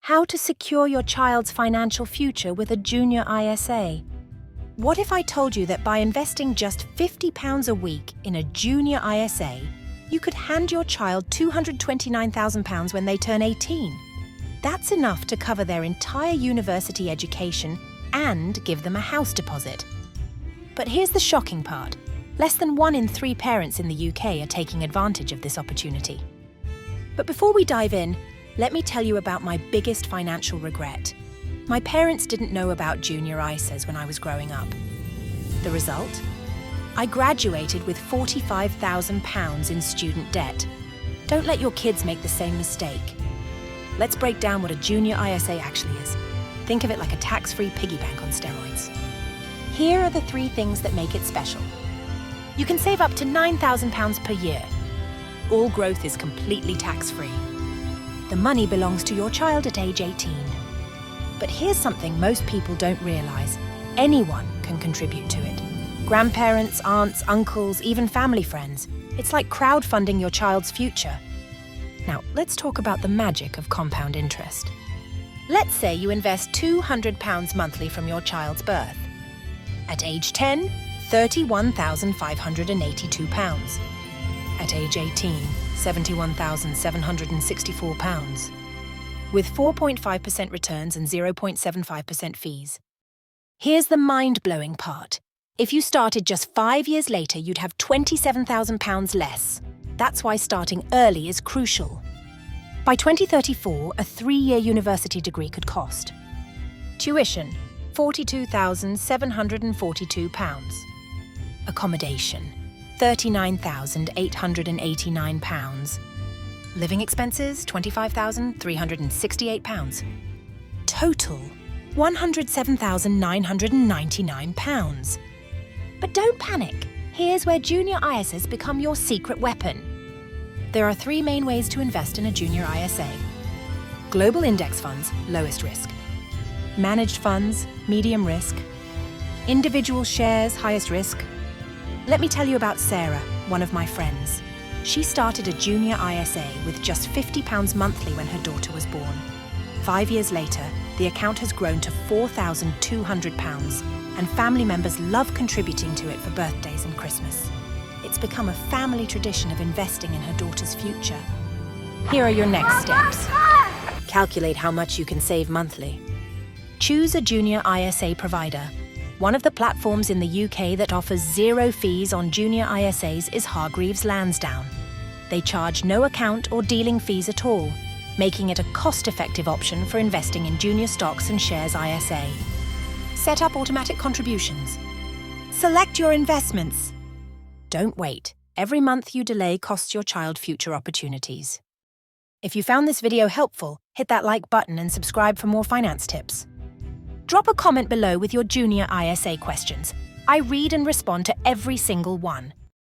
How to secure your child's financial future with a junior ISA. What if I told you that by investing just £50 a week in a junior ISA, you could hand your child £229,000 when they turn 18? That's enough to cover their entire university education and give them a house deposit. But here's the shocking part. Less than 1 in 3 parents in the UK are taking advantage of this opportunity. But before we dive in, let me tell you about my biggest financial regret. My parents didn't know about junior ISAs when I was growing up. The result? I graduated with £45,000 in student debt. Don't let your kids make the same mistake. Let's break down what a junior ISA actually is. Think of it like a tax-free piggy bank on steroids. Here are the 3 things that make it special. You can save up to £9,000 per year. All growth is completely tax-free. The money belongs to your child at age 18. But here's something most people don't realise. Anyone can contribute to it. Grandparents, aunts, uncles, even family friends. It's like crowdfunding your child's future. Now, let's talk about the magic of compound interest. Let's say you invest £200 monthly from your child's birth. At age 10, £31,582. At age 18, £71,764. With 4.5% returns and 0.75% fees. Here's the mind-blowing part. If you started just 5 years later, you'd have £27,000 less. That's why starting early is crucial. By 2034, a 3-year university degree could cost. Tuition, £42,742. Accommodation, £39,889. Living expenses, £25,368. Total, £107,999. But don't panic. Here's where junior ISAs become your secret weapon. There are 3 main ways to invest in a junior ISA. Global index funds, lowest risk. Managed funds, medium risk. Individual shares, highest risk. Let me tell you about Sarah, one of my friends. She started a junior ISA with just £50 monthly when her daughter was born. 5 years later, the account has grown to £4,200, and family members love contributing to it for birthdays and Christmas. It's become a family tradition of investing in her daughter's future. Here are your next steps. Calculate how much you can save monthly. Choose a junior ISA provider. One of the platforms in the UK that offers 0 fees on junior ISAs is Hargreaves Lansdown. They charge no account or dealing fees at all, making it a cost-effective option for investing in junior stocks and shares ISA. Set up automatic contributions. Select your investments. Don't wait. Every month you delay costs your child future opportunities. If you found this video helpful, hit that like button and subscribe for more finance tips. Drop a comment below with your junior ISA questions. I read and respond to every single one.